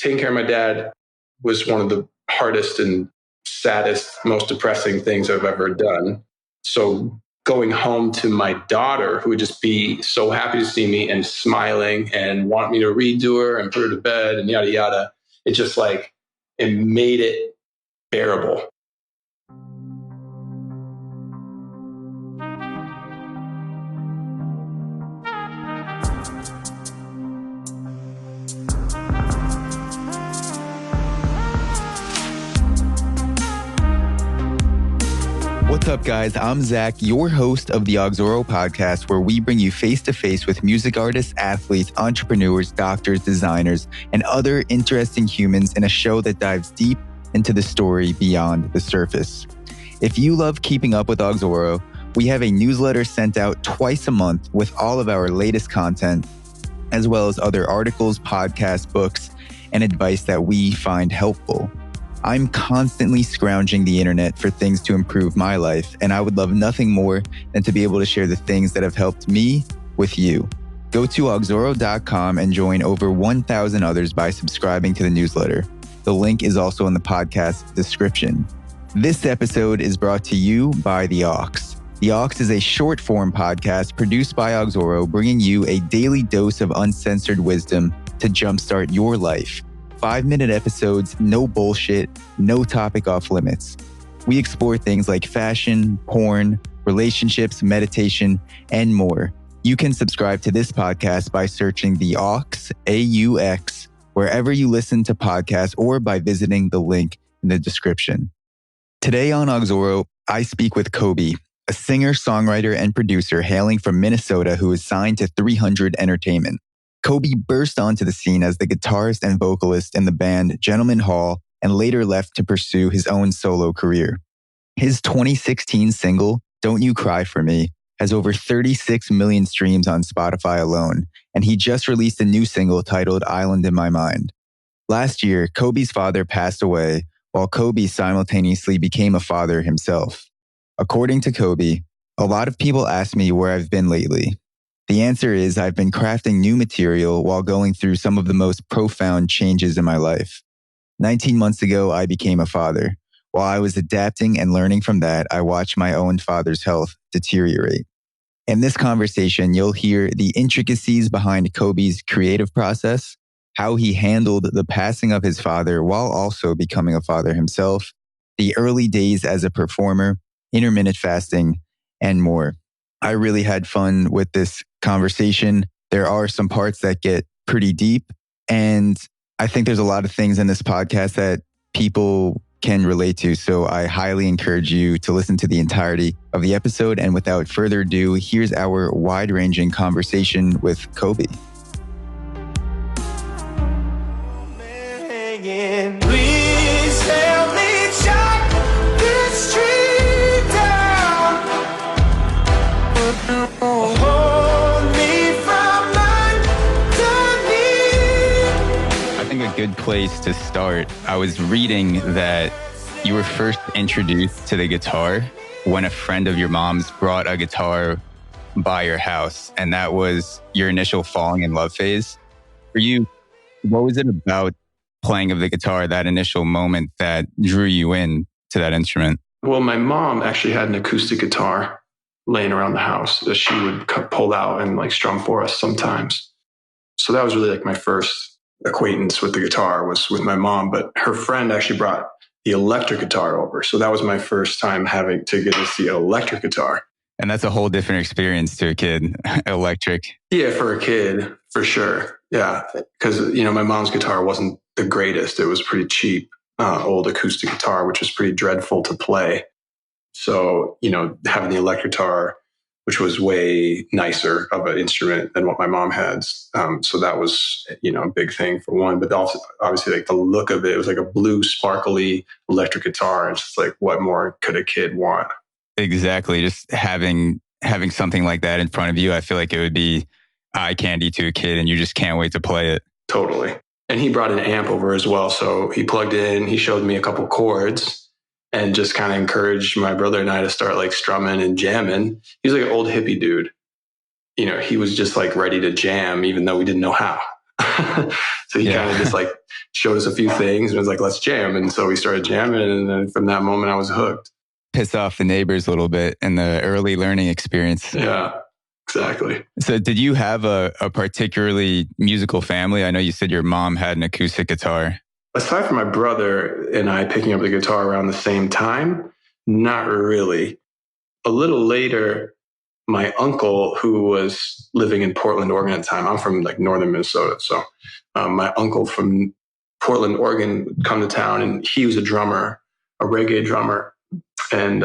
taking care of my dad was one of the hardest and saddest, most depressing things I've ever done. So going home to my daughter, who would just be so happy to see me and smiling and want me to read to her and put her to bed and yada, yada, it just like, it made it bearable. What's up, guys? I'm Zach, your host of the Auxoro podcast, where we bring you face-to-face with music artists, athletes, entrepreneurs, doctors, designers, and other interesting humans in a show that dives deep into the story beyond the surface. If you love keeping up with Auxoro, we have a newsletter sent out twice a month with all of our latest content, as well as other articles, podcasts, books, and advice that we find helpful. I'm constantly scrounging the internet for things to improve my life, and I would love nothing more than to be able to share the things that have helped me with you. Go to auxoro.com and join over 1,000 others by subscribing to the newsletter. The link is also in the podcast description. This episode is brought to you by The Aux. The Aux is a short-form podcast produced by Auxoro, bringing you a daily dose of uncensored wisdom to jumpstart your life. 5-minute episodes, no bullshit, no topic off limits. We explore things like fashion, porn, relationships, meditation, and more. You can subscribe to this podcast by searching The Aux, AUX, wherever you listen to podcasts or by visiting the link in the description. Today on Auxoro, I speak with Cobi, a singer, songwriter, and producer hailing from Minnesota who is signed to 300 Entertainment. Cobi burst onto the scene as the guitarist and vocalist in the band Gentleman Hall and later left to pursue his own solo career. His 2016 single, Don't You Cry For Me, has over 36 million streams on Spotify alone, and he just released a new single titled Island in My Mind. Last year, Cobi's father passed away, while Cobi simultaneously became a father himself. According to Cobi, a lot of people ask me where I've been lately. The answer is I've been crafting new material while going through some of the most profound changes in my life. 19 months ago, I became a father. While I was adapting and learning from that, I watched my own father's health deteriorate. In this conversation, you'll hear the intricacies behind Cobi's creative process, how he handled the passing of his father while also becoming a father himself, the early days as a performer, intermittent fasting, and more. I really had fun with this conversation. There are some parts that get pretty deep, and I think there's a lot of things in this podcast that people can relate to. So I highly encourage you to listen to the entirety of the episode. And without further ado, here's our wide-ranging conversation with Cobi. Please help me shut this tree down. Hold me from underneath. I think a good place to start, I was reading that you were first introduced to the guitar when a friend of your mom's brought a guitar by your house, and that was your initial falling in love phase. For you, what was it about playing of the guitar, that initial moment that drew you in to that instrument? Well, my mom actually had an acoustic guitar laying around the house that she would pull out and like strum for us sometimes. So that was really like my first acquaintance with the guitar was with my mom, but her friend actually brought the electric guitar over. So that was my first time having to get to see an electric guitar. And that's a whole different experience to a kid, electric. Yeah, for a kid, for sure. Yeah, because, my mom's guitar wasn't the greatest. It was pretty cheap, old acoustic guitar, which was pretty dreadful to play. So, having the electric guitar, which was way nicer of an instrument than what my mom had. So that was, a big thing for one. But also, obviously, like the look of it was like a blue, sparkly electric guitar. It's just like, what more could a kid want? Exactly. Just having something like that in front of you, I feel like it would be eye candy to a kid and you just can't wait to play it. Totally. And he brought an amp over as well. So he plugged in, he showed me a couple chords and just kind of encouraged my brother and I to start like strumming and jamming. He was like an old hippie dude. He was just like ready to jam, even though we didn't know how. So he kind of just like showed us a few things and was like, let's jam. And so we started jamming. And then from that moment, I was hooked. Piss off the neighbors a little bit in the early learning experience. Yeah, exactly. So did you have a particularly musical family? I know you said your mom had an acoustic guitar. Aside from my brother and I picking up the guitar around the same time, not really. A little later, my uncle, who was living in Portland, Oregon at the time, I'm from like northern Minnesota. So my uncle from Portland, Oregon would come to town, and he was a drummer, a reggae drummer. And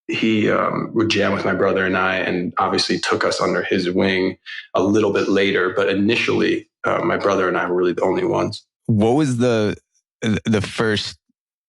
he would jam with my brother and I, and obviously took us under his wing a little bit later. But initially, my brother and I were really the only ones. What was the first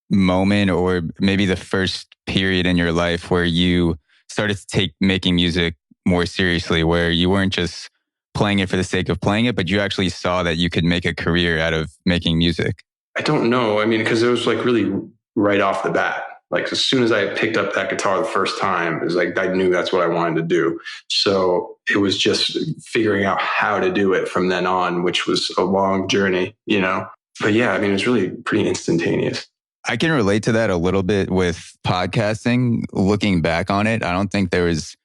moment, or maybe the first period in your life where you started to take making music more seriously, where you weren't just playing it for the sake of playing it, but you actually saw that you could make a career out of making music? I don't know. I mean, because it was like really right off the bat. Like as soon as I picked up that guitar the first time, it was like I knew that's what I wanted to do. So it was just figuring out how to do it from then on, which was a long journey, you know? But yeah, I mean, it's really pretty instantaneous. I can relate to that a little bit with podcasting. Looking back on it, I don't think there was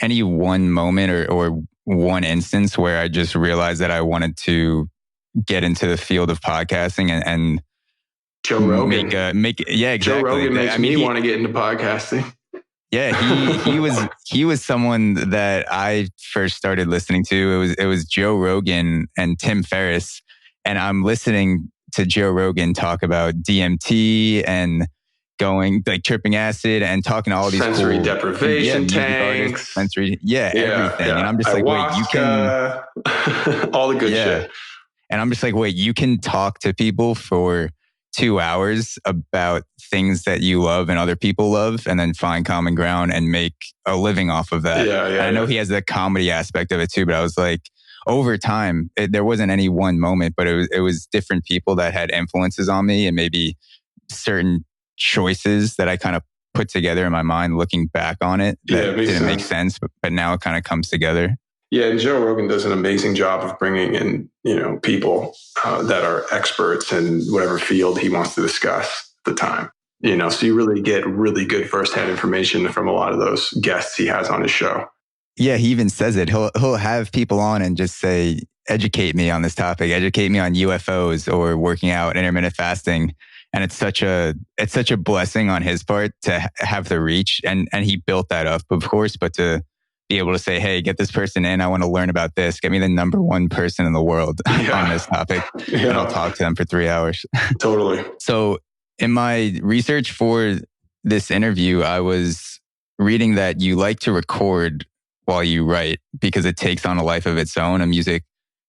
any one moment or one instance where I just realized that I wanted to get into the field of podcasting and Joe Rogan. Yeah, exactly. Joe Rogan makes me want to get into podcasting. Yeah, he was someone that I first started listening to. It was Joe Rogan and Tim Ferriss, and I'm listening to Joe Rogan talk about DMT and going like tripping acid and talking to all these sensory cool, deprivation tanks, artists, everything. Yeah. And I'm just like, wait, you can all the good shit. And I'm just like, wait, you can talk to people for 2 hours about things that you love and other people love, and then find common ground and make a living off of that. I know he has the comedy aspect of it too, but I was like, over time, there wasn't any one moment, but it was different people that had influences on me, and maybe certain choices that I kind of put together in my mind looking back on it that didn't make sense, but now it kind of comes together. Yeah, and Joe Rogan does an amazing job of bringing in, people that are experts in whatever field he wants to discuss at the time. So you really get really good firsthand information from a lot of those guests he has on his show. Yeah, he even says it. He'll have people on and just say, educate me on this topic, educate me on UFOs or working out, intermittent fasting. And it's such a blessing on his part to have the reach. And he built that up, of course, but to be able to say, hey, get this person in. I want to learn about this. Get me the number one person in the world on this topic. And I'll talk to them for 3 hours. Totally. So in my research for this interview, I was reading that you like to record while you write because it takes on a life of its own. And music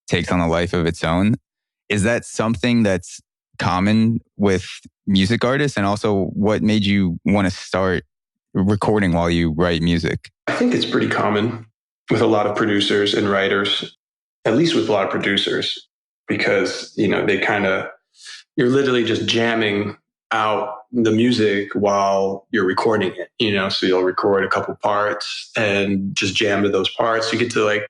takes on a life of its own. Is that something that's common with music artists? And also, what made you want to start recording while you write music? I think it's pretty common with a lot of producers and writers, at least with a lot of producers, because, you're literally just jamming out the music while you're recording it, so you'll record a couple parts and just jam to those parts. You get to like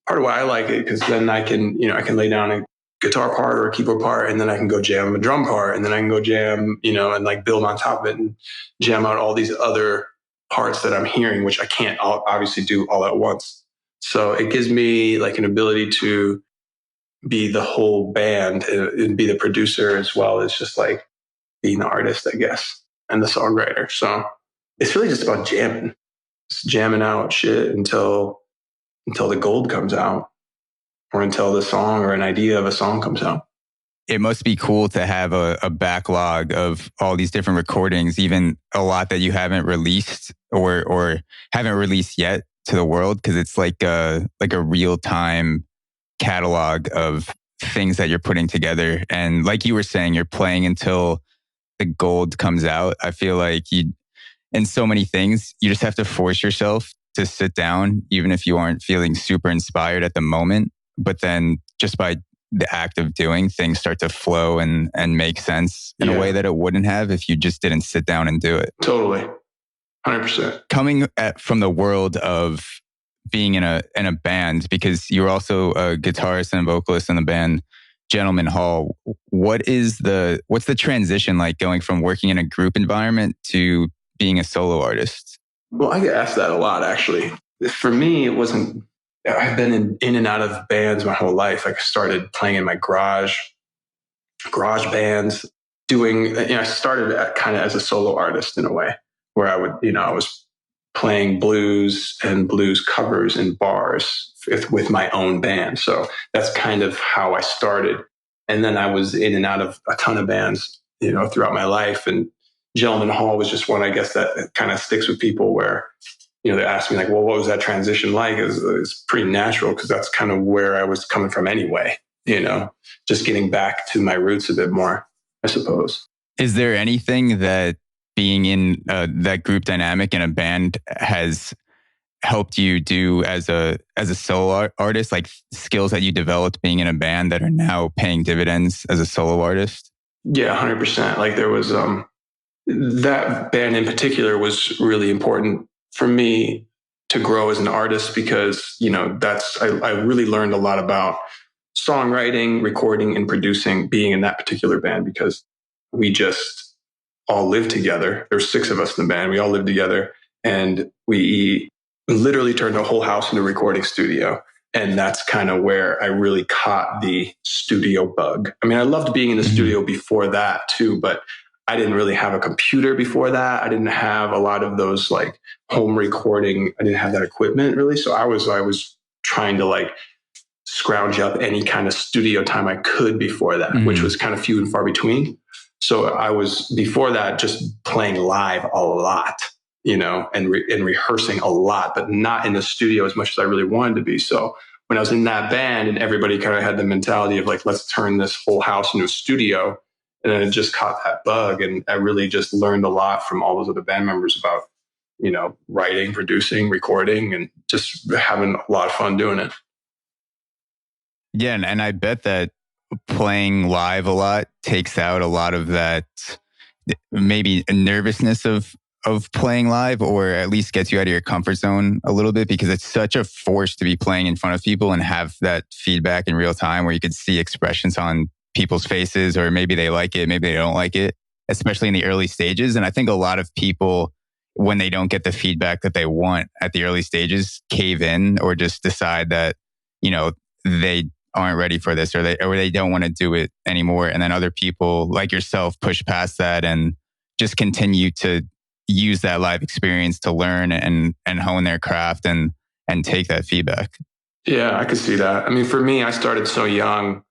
part of why I like it, because then I can lay down a guitar part or a keyboard part, and then I can go jam a drum part, and then I can go jam, and like build on top of it and jam out all these other parts that I'm hearing, which I can't obviously do all at once. So it gives me like an ability to be the whole band and be the producer as well as just like being the artist, I guess, and the songwriter. So it's really just about jamming, just jamming out shit until the gold comes out, or until the song or an idea of a song comes out. It must be cool to have a backlog of all these different recordings, even a lot that you haven't released or haven't released yet to the world, because it's like a real-time catalog of things that you're putting together. And like you were saying, you're playing until the gold comes out. I feel like in so many things, you just have to force yourself to sit down, even if you aren't feeling super inspired at the moment. But then just by the act of doing, things start to flow and make sense in a way that it wouldn't have if you just didn't sit down and do it. Totally. 100%. Coming from the world of being in a band, because you're also a guitarist and a vocalist in the band Gentleman Hall. What's the transition like going from working in a group environment to being a solo artist? Well, I get asked that a lot, actually. For me, it wasn't, I've been in and out of bands my whole life. Like I started playing in my garage bands, I started kind of as a solo artist in a way where I was playing blues and blues covers in bars with my own band. So that's kind of how I started. And then I was in and out of a ton of bands, throughout my life. And Gentleman Hall was just one, I guess, that kind of sticks with people where, they ask me like, well, what was that transition like? It's pretty natural because that's kind of where I was coming from anyway, just getting back to my roots a bit more, I suppose. Is there anything that being in that group dynamic in a band has helped you do as a solo artist, like skills that you developed being in a band that are now paying dividends as a solo artist? Yeah, 100%. Like there was, that band in particular was really important for me to grow as an artist because, I really learned a lot about songwriting, recording, and producing being in that particular band because we just all lived together. There's 6 of us in the band. We all lived together and we literally turned the whole house into a recording studio. And that's kind of where I really caught the studio bug. I mean, I loved being in the studio before that too, but I didn't really have a computer before that. I didn't have a lot of those like home recording. I didn't have that equipment really. So I was trying to like scrounge up any kind of studio time I could before that, which was kind of few and far between. So I was before that just playing live a lot, and rehearsing a lot, but not in the studio as much as I really wanted to be. So when I was in that band and everybody kind of had the mentality of like, let's turn this whole house into a studio. And then it just caught that bug. And I really just learned a lot from all those other band members about, writing, producing, recording, and just having a lot of fun doing it. Yeah. And I bet that playing live a lot takes out a lot of that maybe nervousness of playing live, or at least gets you out of your comfort zone a little bit, because it's such a force to be playing in front of people and have that feedback in real time where you could see expressions on people's faces, or maybe they like it, maybe they don't like it, especially in the early stages. And I think a lot of people, when they don't get the feedback that they want at the early stages, cave in or just decide that, they aren't ready for this, or they don't want to do it anymore. And then other people like yourself push past that and just continue to use that live experience to learn and hone their craft and take that feedback. Yeah, I could see that. I mean, for me, I started so young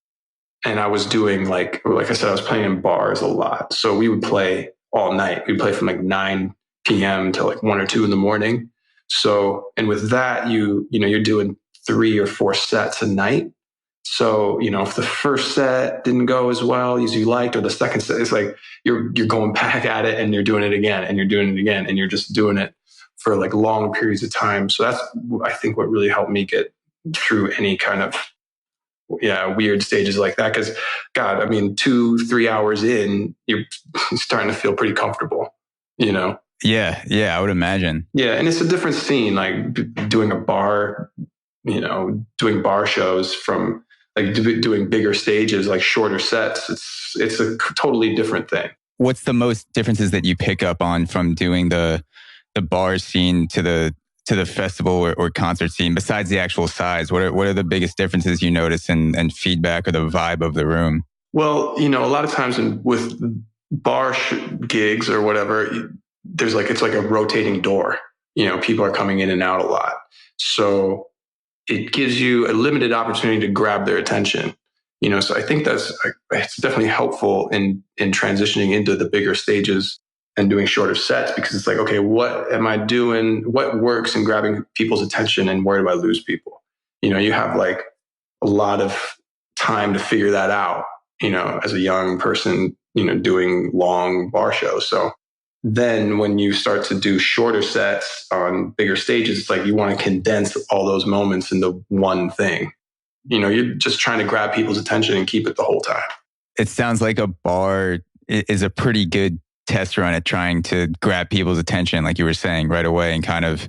and I was doing like I said, I was playing in bars a lot. So we would play all night. We'd play from like 9 p.m. till like 1 or 2 in the morning. So, and with that, you're doing 3 or 4 sets a night. So, if the first set didn't go as well as you liked, or the second set, it's like you're going back at it and you're doing it again and you're doing it again and you're just doing it for like long periods of time. So that's, I think, what really helped me get through any kind of weird stages like that. Because God, I mean, 2-3 hours in, you're starting to feel pretty comfortable, Yeah, I would imagine. Yeah, and it's a different scene, like doing a bar, doing bar shows from like doing bigger stages, like shorter sets. It's a totally different thing. What's the most differences that you pick up on from doing the bar scene to the festival or concert scene, besides the actual size? What are the biggest differences you notice and feedback or the vibe of the room? Well, a lot of times with bar gigs or whatever, there's like, it's like a rotating door. People are coming in and out a lot. So it gives you a limited opportunity to grab their attention. So I think it's definitely helpful in transitioning into the bigger stages and doing shorter sets, because it's like, okay, what am I doing? What works in grabbing people's attention, and where do I lose people? You have like a lot of time to figure that out, as a young person, doing long bar shows. So then when you start to do shorter sets on bigger stages, it's like you want to condense all those moments into one thing. You're just trying to grab people's attention and keep it the whole time. It sounds like a bar is a pretty good test run at trying to grab people's attention, like you were saying, right away, and kind of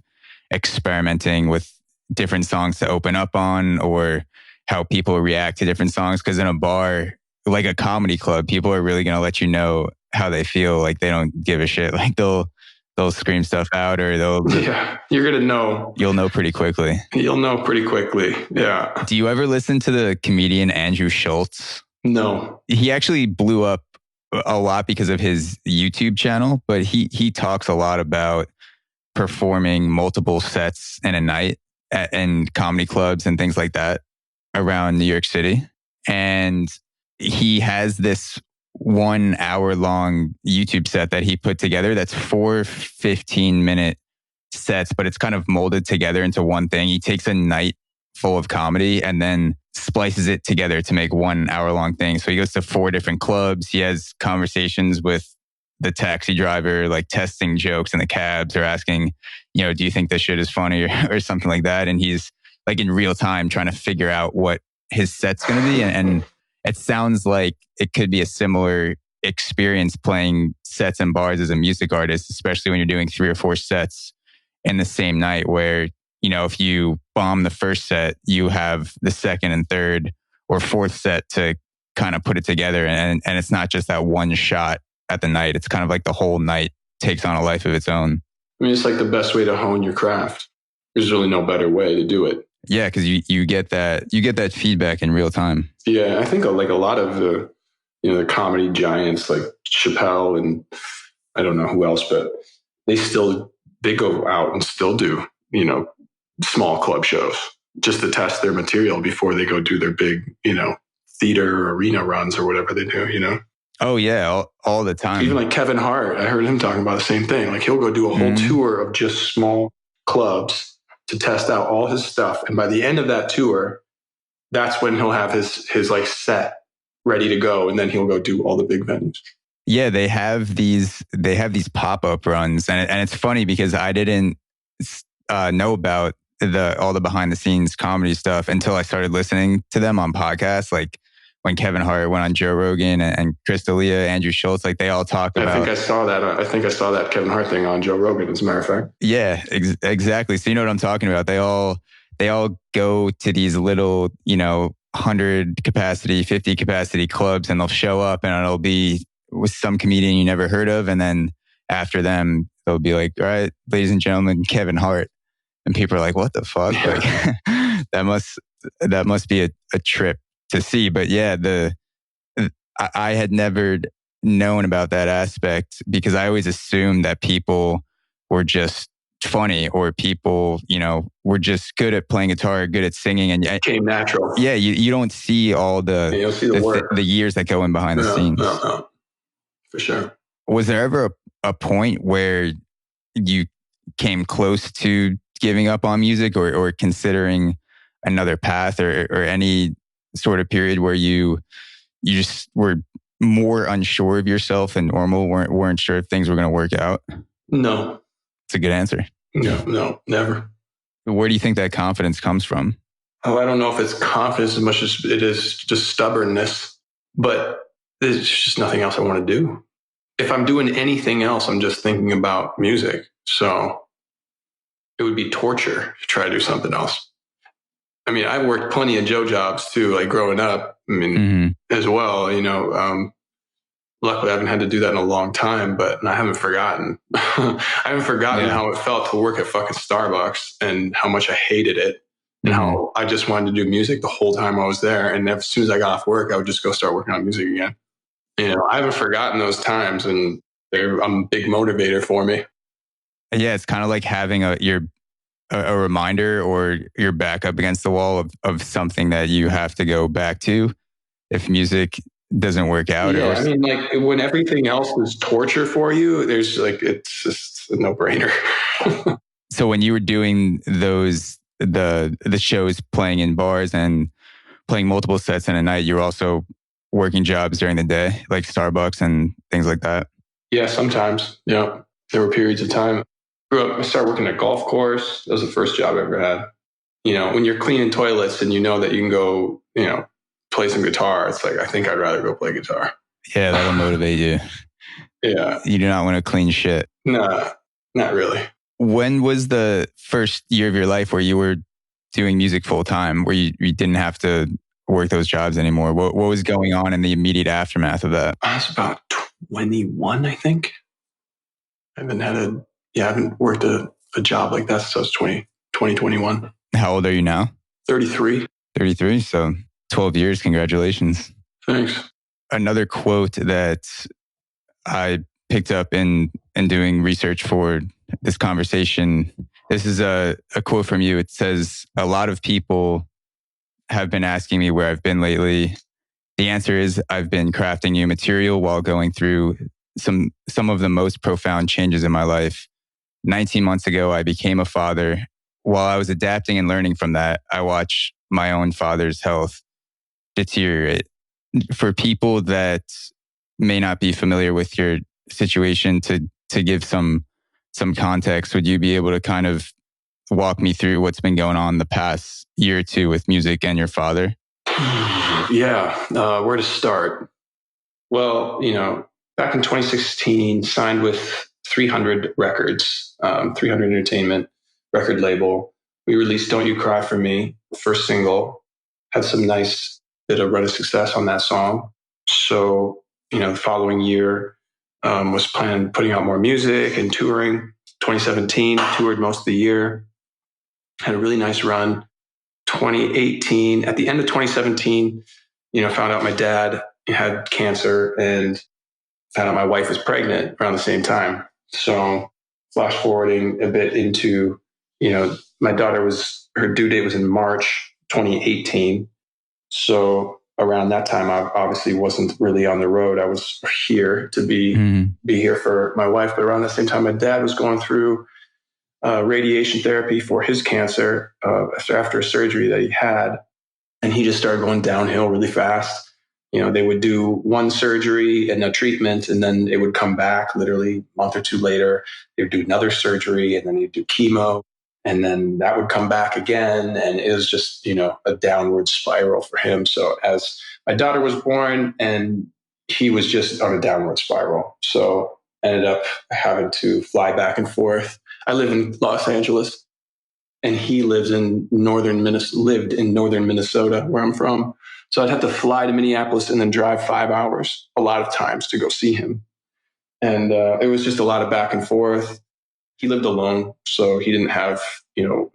experimenting with different songs to open up on or how people react to different songs? Because in a bar, like a comedy club, people are really going to let you know how they feel. Like they don't give a shit. Like they'll scream stuff out or you're going to know. You'll know pretty quickly. You'll know pretty quickly. Yeah. Do you ever listen to the comedian Andrew Schultz? No. He actually blew up a lot because of his YouTube channel, but he talks a lot about performing multiple sets in a night in comedy clubs and things like that around New York City. And he has this 1 hour long YouTube set that he put together that's 4 15-minute sets, but it's kind of molded together into one thing. He takes a night full of comedy and then splices it together to make 1 hour long thing. So he goes to 4 different clubs. He has conversations with the taxi driver, like testing jokes in the cabs or asking, do you think this shit is funny or something like that? And he's like in real time trying to figure out what his set's going to be. And it sounds like it could be a similar experience playing sets in bars as a music artist, especially when you're doing 3 or 4 sets in the same night where, if you bomb the first set, you have the second and third or fourth set to kind of put it together. And it's not just that one shot at the night. It's kind of like the whole night takes on a life of its own. I mean, it's like the best way to hone your craft. There's really no better way to do it. Yeah, because you get that feedback in real time. Yeah, I think like a lot of the comedy giants like Chappelle and I don't know who else, but they go out and still do small club shows just to test their material before they go do their big theater arena runs or whatever they do. Oh yeah, all the time. Even like Kevin Hart, I heard him talking about the same thing. Like he'll go do a whole tour of just small clubs to test out all his stuff. And by the end of that tour, that's when he'll have his like set ready to go. And then he'll go do all the big venues. Yeah, they have these pop-up runs. And it's funny because I didn't know about all the behind the scenes comedy stuff until I started listening to them on podcasts. Like when Kevin Hart went on Joe Rogan and Chris D'Elia, Andrew Schultz, like they all talk about. I think I saw that Kevin Hart thing on Joe Rogan, as a matter of fact. Yeah, exactly. So you know what I'm talking about. They all go to these little, 100 capacity, 50 capacity clubs, and they'll show up and it'll be with some comedian you never heard of. And then after them, they'll be like, all right, ladies and gentlemen, Kevin Hart. And people are like, what the fuck? Like, that must be a trip to see. But yeah, I had never known about that aspect because I always assumed that people were just funny or people, were just good at playing guitar, good at singing. And it came natural. Yeah, you don't see all the years that go in behind the scenes. No, for sure. Was there ever a point where you came close to giving up on music or considering another path or any sort of period where you just were more unsure of yourself than normal, weren't sure if things were going to work out? No. It's a good answer. No, never. Where do you think that confidence comes from? Oh, I don't know if it's confidence as much as it is just stubbornness, but there's just nothing else I want to do. If I'm doing anything else, I'm just thinking about music. So it would be torture to try to do something else. I mean, I worked plenty of Joe jobs too, like growing up, as well, luckily I haven't had to do that in a long time, but I haven't forgotten. I haven't forgotten how it felt to work at fucking Starbucks and how much I hated it and how I just wanted to do music the whole time I was there. And as soon as I got off work, I would just go start working on music again. I haven't forgotten those times and they're a big motivator for me. Yeah, it's kind of like having a reminder or your back up against the wall of something that you have to go back to if music doesn't work out. Yeah, I mean, like when everything else is torture for you, there's like, it's just a no-brainer. So when you were doing the shows, playing in bars and playing multiple sets in a night, you were also working jobs during the day, like Starbucks and things like that? Yeah, sometimes. Yeah, there were periods of time. I started working at a golf course. That was the first job I ever had. When you're cleaning toilets and you know that you can go, play some guitar, it's like, I think I'd rather go play guitar. Yeah, that'll motivate you. Yeah. You do not want to clean shit. Nah, not really. When was the first year of your life where you were doing music full time, where you didn't have to work those jobs anymore? What was going on in the immediate aftermath of that? I was about 21, I think. I haven't worked a job like that since I was 2021. How old are you now? 33. 33. So 12 years. Congratulations. Thanks. Another quote that I picked up in doing research for this conversation. This is a quote from you. It says, "A lot of people have been asking me where I've been lately. The answer is I've been crafting new material while going through some of the most profound changes in my life. 19 months ago, I became a father. While I was adapting and learning from that, I watched my own father's health deteriorate." For people that may not be familiar with your situation, to give some context, would you be able to kind of walk me through what's been going on the past year or two with music and your father? Yeah, where to start? Well, back in 2016, signed with 300 Records, 300 Entertainment record label. We released "Don't You Cry for Me," first single. Had some nice bit of run of success on that song. So, the following year was planning putting out more music and touring. 2017, toured most of the year. Had a really nice run. 2018, at the end of 2017, found out my dad had cancer and found out my wife was pregnant around the same time. So flash forwarding a bit into, my her due date was in March 2018. So around that time, I obviously wasn't really on the road. I was here to be here for my wife. But around the same time, my dad was going through radiation therapy for his cancer after a surgery that he had. And he just started going downhill really fast. They would do one surgery and a treatment, and then it would come back literally a month or two later. They would do another surgery, and then they'd do chemo, and then that would come back again. And it was just, a downward spiral for him. So as my daughter was born, and he was just on a downward spiral. So ended up having to fly back and forth. I live in Los Angeles, and he lived in northern Minnesota, where I'm from. So I'd have to fly to Minneapolis and then drive 5 hours a lot of times to go see him. And it was just a lot of back and forth. He lived alone, so he didn't have,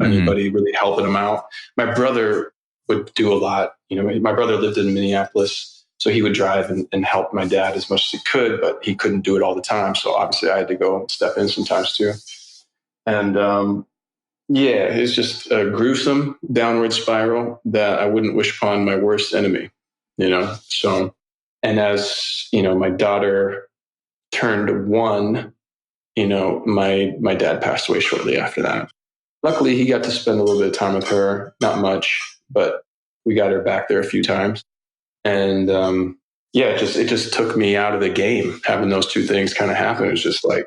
anybody really helping him out. My brother would do a lot. My brother lived in Minneapolis, so he would drive and help my dad as much as he could, but he couldn't do it all the time. So obviously I had to go and step in sometimes too. And it's just a gruesome downward spiral that I wouldn't wish upon my worst enemy, So, and as, my daughter turned 1, my dad passed away shortly after that. Luckily, he got to spend a little bit of time with her, not much, but we got her back there a few times. And it just took me out of the game, having those two things kind of happen. It was just like,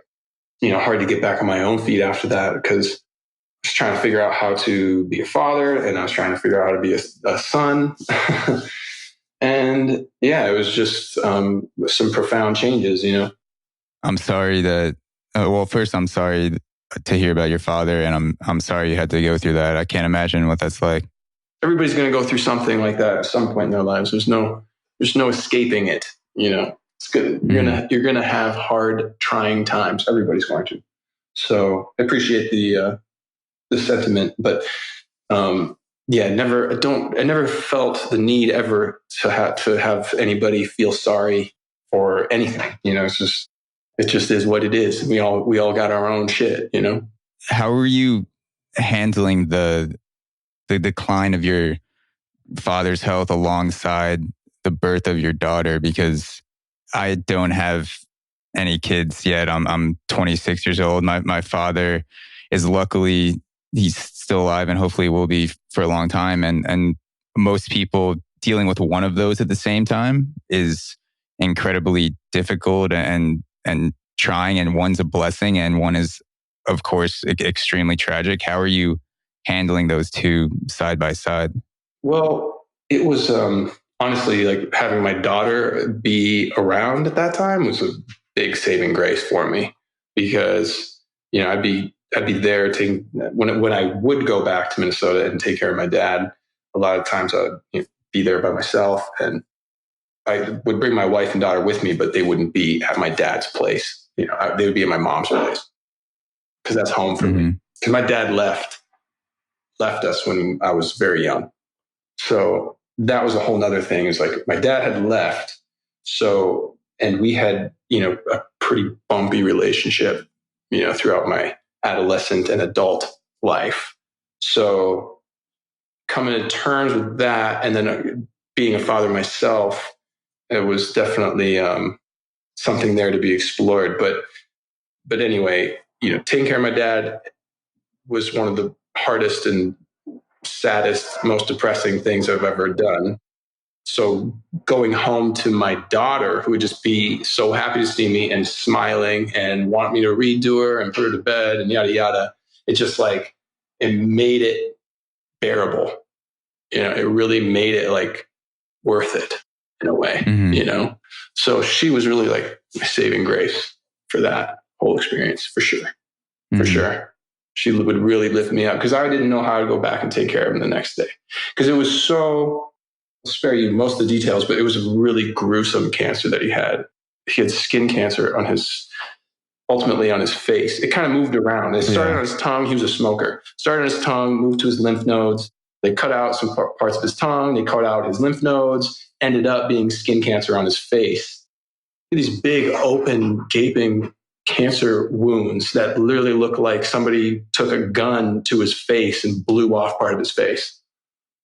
hard to get back on my own feet after that, because I was trying to figure out how to be a father, and I was trying to figure out how to be a son. And it was just some profound changes, I'm sorry that, first, I'm sorry to hear about your father, and I'm sorry you had to go through that. I can't imagine what that's like. Everybody's going to go through something like that at some point in their lives. There's no escaping it. It's good. You're gonna have hard, trying times. Everybody's going to. So I appreciate the sentiment, but I never felt the need ever to have anybody feel sorry for anything. It just is what it is. We all got our own shit. How are you handling the decline of your father's health alongside the birth of your daughter? Because I don't have any kids yet. I'm 26 years old. My father is luckily, he's still alive and hopefully will be for a long time. And most people dealing with one of those at the same time is incredibly difficult and trying. And one's a blessing and one is, of course, extremely tragic. How are you handling those two side by side? Well, it was honestly like having my daughter be around at that time was a big saving grace for me, because I'd be I'd be there when I would go back to Minnesota and take care of my dad. A lot of times I'd be there by myself, and I would bring my wife and daughter with me, but they wouldn't be at my dad's place. They would be at my mom's place because that's home for me. Because my dad left us when I was very young. So that was a whole nother thing. Is like my dad had left. So, and we had, a pretty bumpy relationship, throughout my adolescent and adult life. So coming to terms with that, and then being a father myself, it was definitely something there to be explored. But anyway, taking care of my dad was one of the hardest and saddest, most depressing things I've ever done. So going home to my daughter, who would just be so happy to see me and smiling and want me to read to her and put her to bed and yada, yada. It just it made it bearable. It really made it worth it in a way, So she was really my saving grace for that whole experience, for sure. For sure. She would really lift me up because I didn't know how to go back and take care of him the next day. Because it was so, I'll spare you most of the details, but it was a really gruesome cancer that he had. He had skin cancer ultimately on his face. It kind of moved around. It started on his tongue. He was a smoker. Started on his tongue, moved to his lymph nodes. They cut out some parts of his tongue. They cut out his lymph nodes, ended up being skin cancer on his face. These big, open, gaping cancer wounds that literally look like somebody took a gun to his face and blew off part of his face.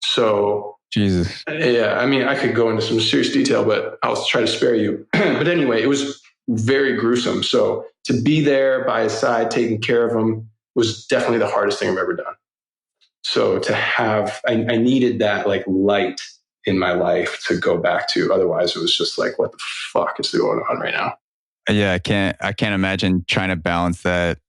So, Jesus. Yeah, I mean, I could go into some serious detail, but I'll try to spare you. But anyway, it was very gruesome. So to be there by his side, taking care of him, was definitely the hardest thing I've ever done. So to have, I needed that light in my life to go back to. Otherwise, it was just what the fuck is going on right now? Yeah, I can't imagine trying to balance that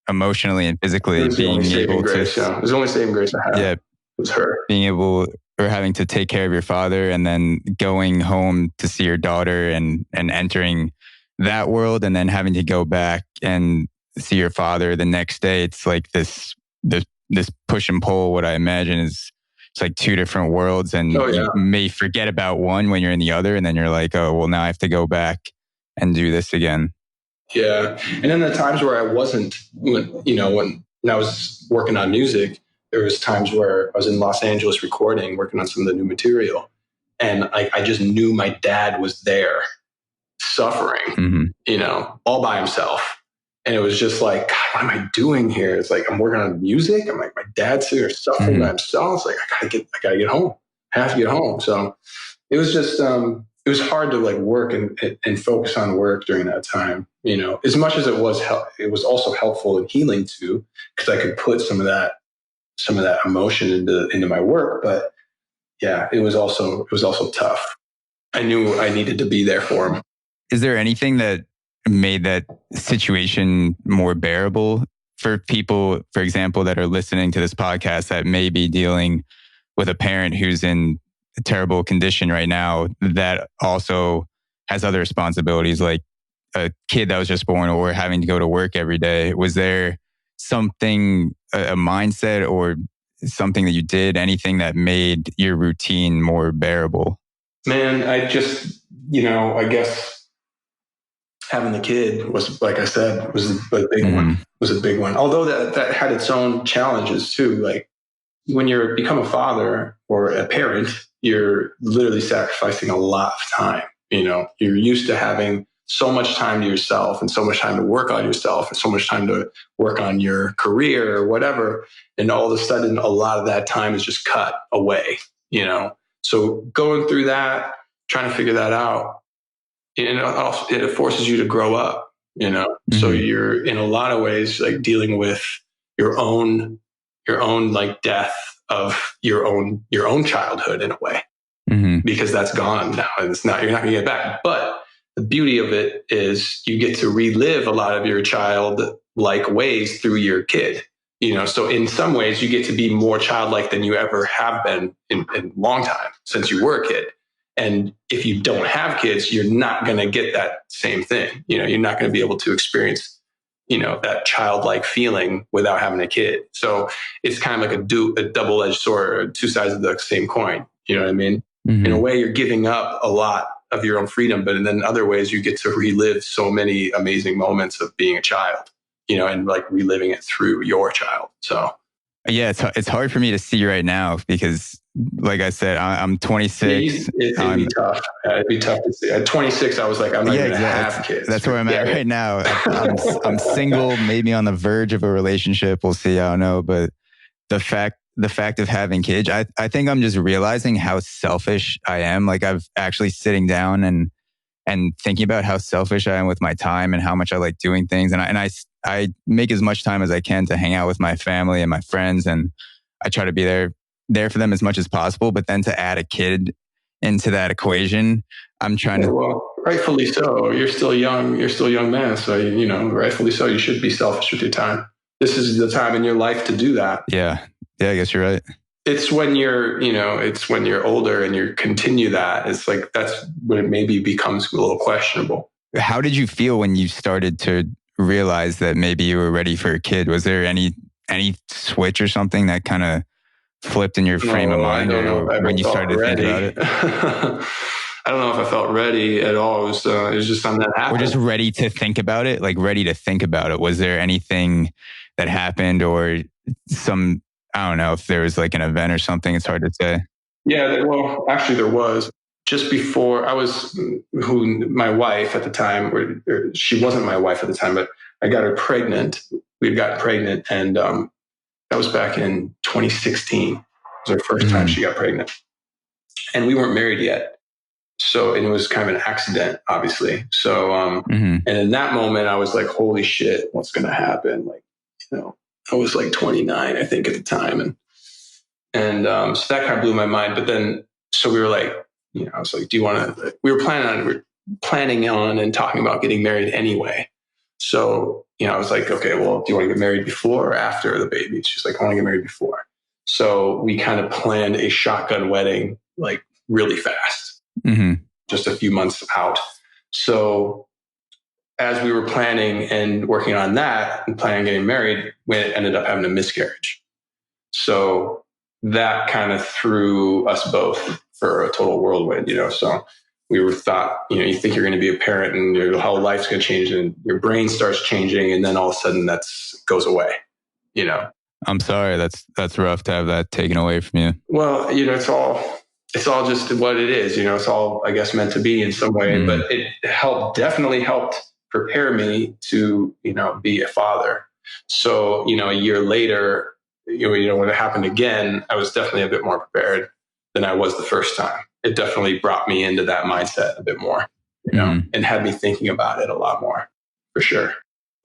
emotionally and physically. Being able to, it was the only saving grace I had. Yeah, it was her being able or having to take care of your father, and then going home to see your daughter, and entering that world, and then having to go back and see your father the next day. It's this push and pull. What I imagine is it's two different worlds, and you may forget about one when you're in the other, and then you're oh well, now I have to go back and do this again. Yeah. And then the times where I wasn't, when I was working on music, there was times where I was in Los Angeles recording, working on some of the new material. And I just knew my dad was there suffering, all by himself. And it was just God, what am I doing here? It's I'm working on music. I'm my dad's here suffering by himself. It's I gotta get home. I have to get home. So it was just, it was hard to work and focus on work during that time, as much as it was also helpful and healing too, because I could put some of that emotion into my work. But yeah, it was also tough. I knew I needed to be there for him. Is there anything that made that situation more bearable for people, for example, that are listening to this podcast that may be dealing with a parent who's in a terrible condition right now, that also has other responsibilities, like a kid that was just born or having to go to work every day? Was there something, a mindset or something that you did, anything that made your routine more bearable? Man, I just, I guess having the kid was, like I said, was a big one. Was a big one. Although that had its own challenges too. When you become a father or a parent, you're literally sacrificing a lot of time. You're used to having so much time to yourself and so much time to work on yourself and so much time to work on your career or whatever. And all of a sudden, a lot of that time is just cut away, So going through that, trying to figure that out, it forces you to grow up, So you're in a lot of ways dealing with your own death of your own childhood in a way, because that's gone now. And you're not going to get back. But the beauty of it is you get to relive a lot of your childlike ways through your kid, so in some ways you get to be more childlike than you ever have been in a long time since you were a kid. And if you don't have kids, you're not going to get that same thing. You're not going to be able to experience, that childlike feeling without having a kid. So it's kind of like a double-edged sword, or two sides of the same coin. You know what I mean? Mm-hmm. In a way, you're giving up a lot of your own freedom, but in other ways, you get to relive so many amazing moments of being a child, and like reliving it through your child. So yeah, it's hard for me to see right now because, like I said, I'm 26. It'd be tough. It'd be tough to see. At 26, I was like, I'm not going to have kids. That's where I'm at right now. I'm single, maybe on the verge of a relationship. We'll see. I don't know. But the fact of having kids, I think I'm just realizing how selfish I am. Like I've actually sitting down and thinking about how selfish I am with my time and how much I like doing things. And I make as much time as I can to hang out with my family and my friends. And I try to be there for them as much as possible. But then to add a kid into that equation, I'm trying to. Well, rightfully so. You're still young. You're still a young man. So, rightfully so. You should be selfish with your time. This is the time in your life to do that. Yeah. Yeah, I guess you're right. It's when it's when you're older and you continue that. It's like, that's when it maybe becomes a little questionable. How did you feel when you started to realize that maybe you were ready for a kid? Was there any switch or something that kind of flipped in your frame of mind, or when you started to think about it? I don't know if I felt ready at all. It was just something that happened. Or just ready to think about it, like ready to think about it. Was there anything that happened, or I don't know if there was like an event or something? It's hard to say. Yeah, well, actually there was. Just before my wife at the time, or she wasn't my wife at the time, but I got her pregnant. We'd gotten pregnant, and that was back in 2016. It was her first time she got pregnant. And we weren't married yet. So, and it was kind of an accident, obviously. So, and in that moment, I was like, holy shit, what's going to happen? Like, I was like 29, I think, at the time. And so that kind of blew my mind. But then, so we were like, I was like, do you want to, we were planning on and talking about getting married anyway. So, I was like, okay, well, do you want to get married before or after the baby? She's like, I want to get married before. So we kind of planned a shotgun wedding, like really fast, just a few months out. So as we were planning and working on that and planning on getting married, we ended up having a miscarriage. So that kind of threw us both for a total whirlwind, so we were thought, you think you're going to be a parent and your whole life's going to change and your brain starts changing. And then all of a sudden that goes away, I'm sorry. That's rough to have that taken away from you. Well, it's all just what it is, it's all, I guess, meant to be in some way, but it definitely helped prepare me to, be a father. So, a year later, when it happened again, I was definitely a bit more prepared than I was the first time. It definitely brought me into that mindset a bit more, and had me thinking about it a lot more, for sure.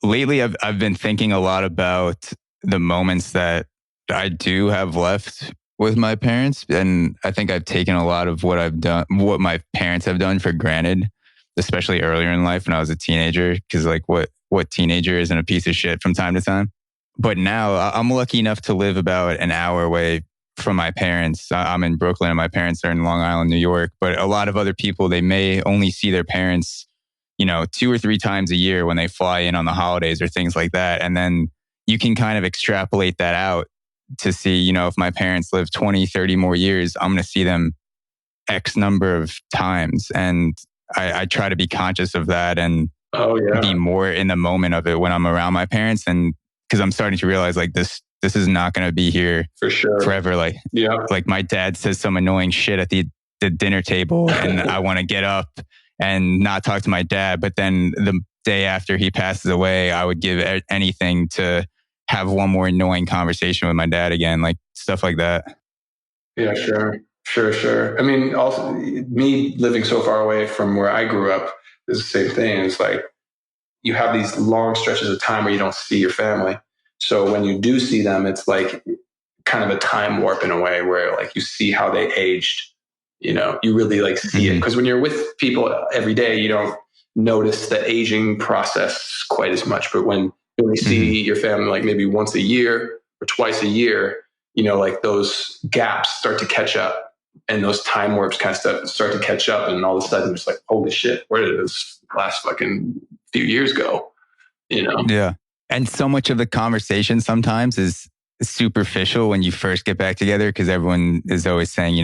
Lately, I've been thinking a lot about the moments that I do have left with my parents. And I think I've taken a lot of what my parents have done for granted, especially earlier in life when I was a teenager, because like what teenager isn't a piece of shit from time to time? But now I'm lucky enough to live about an hour away from my parents. I'm in Brooklyn and my parents are in Long Island, New York. But a lot of other people, they may only see their parents, 2 or 3 times a year when they fly in on the holidays or things like that. And then you can kind of extrapolate that out to see, if my parents live 20, 30 more years, I'm going to see them X number of times. And I try to be conscious of that and be more in the moment of it when I'm around my parents. And because I'm starting to realize like this is not going to be here for sure forever. Like my dad says some annoying shit at the dinner table and I want to get up and not talk to my dad. But then the day after he passes away, I would give anything to have one more annoying conversation with my dad again, like stuff like that. Yeah, sure. I mean, also me living so far away from where I grew up is the same thing. It's like you have these long stretches of time where you don't see your family. So when you do see them, it's like kind of a time warp in a way where like you see how they aged, you really like see it. Because when you're with people every day, you don't notice the aging process quite as much. But when you only see your family like maybe once a year or twice a year, like those gaps start to catch up and those time warps kind of start to catch up. And all of a sudden it's like, holy shit, where did this last fucking few years go? Yeah. And so much of the conversation sometimes is superficial when you first get back together, because everyone is always saying,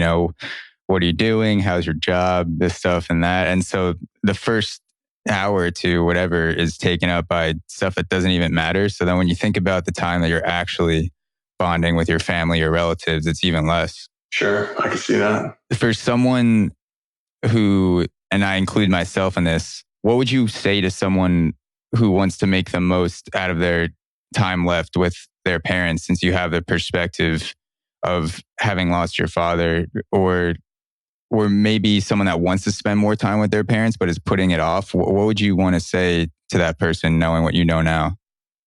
what are you doing? How's your job? This stuff and that. And so the first hour or two, whatever, is taken up by stuff that doesn't even matter. So then when you think about the time that you're actually bonding with your family or relatives, it's even less. Sure, I can see that. For someone who, and I include myself in this, what would you say to someone who wants to make the most out of their time left with their parents, since you have the perspective of having lost your father, or maybe someone that wants to spend more time with their parents but is putting it off? What would you want to say to that person, knowing what you know now?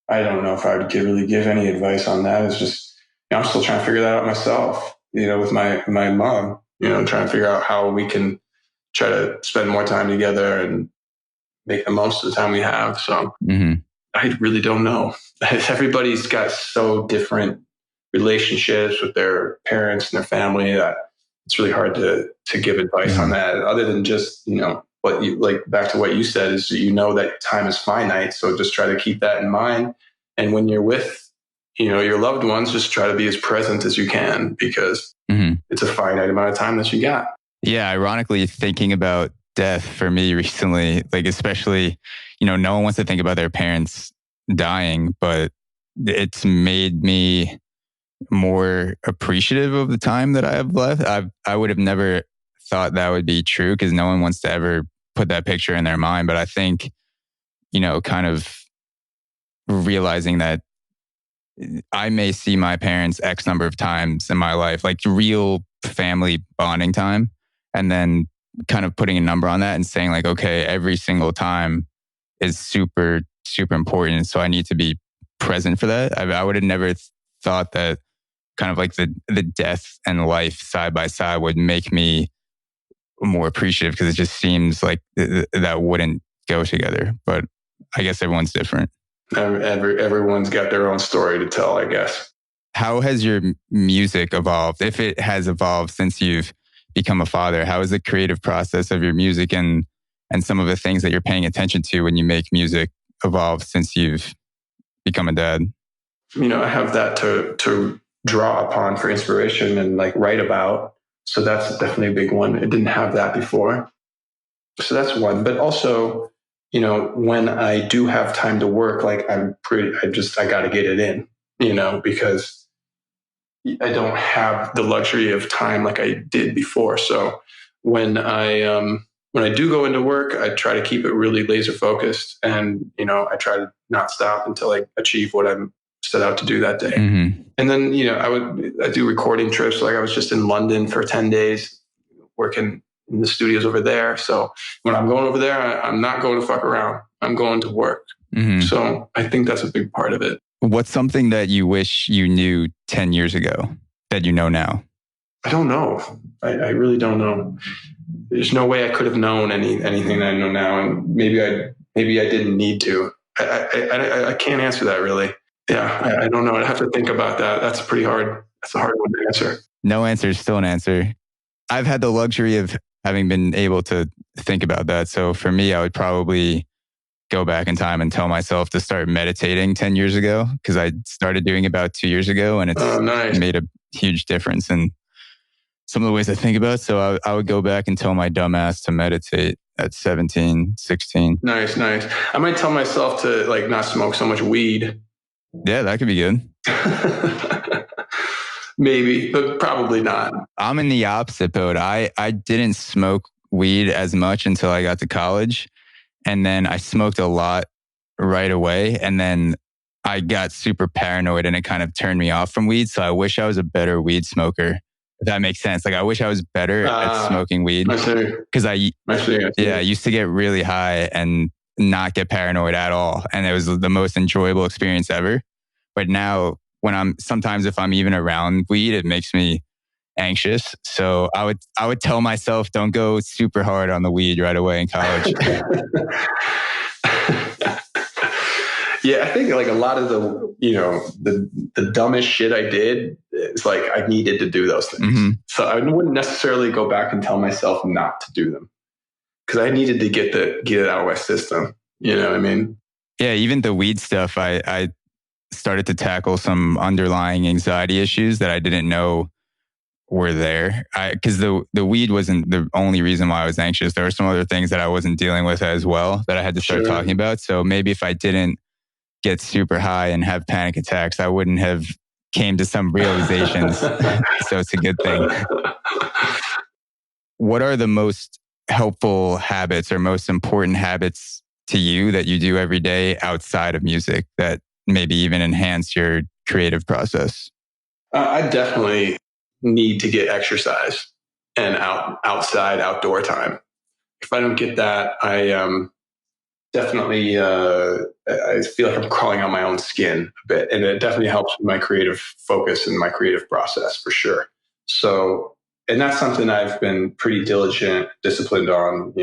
I don't know if I would really give any advice on that. It's just, I'm still trying to figure that out myself, with my mom, trying to figure out how we can try to spend more time together and make the most of the time we have. So I really don't know. Everybody's got so different relationships with their parents and their family that it's really hard to give advice on that, other than just, what you like, back to what you said, is that time is finite. So just try to keep that in mind. And when you're with, your loved ones, just try to be as present as you can, because it's a finite amount of time that you got. Yeah. Ironically, thinking about death for me recently, like, especially, no one wants to think about their parents dying, but it's made me more appreciative of the time that I have left. I would have never thought that would be true, because no one wants to ever put that picture in their mind. But I think, kind of realizing that I may see my parents X number of times in my life, like real family bonding time, and then kind of putting a number on that and saying, like, okay, every single time is super, super important. So I need to be present for that. I would have never thought that kind of like the death and life side by side would make me more appreciative, because it just seems like that wouldn't go together. But I guess everyone's different. Everyone's got their own story to tell, I guess. How has your music evolved, if it has evolved since you've become a father? How is the creative process of your music and some of the things that you're paying attention to when you make music evolved since you've become a dad? I have that to draw upon for inspiration and like write about. So that's definitely a big one. It didn't have that before. So that's one. But also, when I do have time to work, like I got to get it in, because I don't have the luxury of time like I did before. So when I do go into work, I try to keep it really laser focused, and, I try to not stop until I achieve what I'm set out to do that day. And then, I do recording trips. Like I was just in London for 10 days working in the studios over there. So when I'm going over there, I'm not going to fuck around. I'm going to work. So I think that's a big part of it. What's something that you wish you knew 10 years ago that you know now? I don't know. I really don't know. There's no way I could have known anything that I know now. And maybe I didn't need to. I can't answer that really. Yeah, I don't know. I'd have to think about that. That's pretty hard. That's a hard one to answer. No answer is still an answer. I've had the luxury of having been able to think about that. So for me, I would probably go back in time and tell myself to start meditating 10 years ago, because I started doing it about 2 years ago, and it's made a huge difference in some of the ways I think about it. So I would go back and tell my dumb ass to meditate at 17, 16. Nice. I might tell myself to like not smoke so much weed. Yeah, that could be good. Maybe, but probably not. I'm in the opposite boat. I didn't smoke weed as much until I got to college. And then I smoked a lot right away. And then I got super paranoid, and it kind of turned me off from weed. So I wish I was a better weed smoker, if that makes sense. Like I wish I was better at smoking weed. Because I used to get really high and not get paranoid at all. And it was the most enjoyable experience ever. But now sometimes if I'm even around weed, it makes me anxious. So I would tell myself, don't go super hard on the weed right away in college. Yeah, I think like a lot of the dumbest shit I did, it's like I needed to do those things. So I wouldn't necessarily go back and tell myself not to do them, because I needed to get it out of my system. You know what I mean? Yeah, even the weed stuff, I started to tackle some underlying anxiety issues that I didn't know were there. Because the weed wasn't the only reason why I was anxious. There were some other things that I wasn't dealing with as well that I had to start Sure. talking about. So maybe if I didn't get super high and have panic attacks, I wouldn't have came to some realizations. So it's a good thing. What are the most helpful habits or most important habits to you that you do every day outside of music that maybe even enhance your creative process? I definitely need to get exercise and outdoor time. If I don't get that, I definitely I feel like I'm crawling on my own skin a bit, and it definitely helps with my creative focus and my creative process for sure. So, and that's something I've been pretty diligent, disciplined on,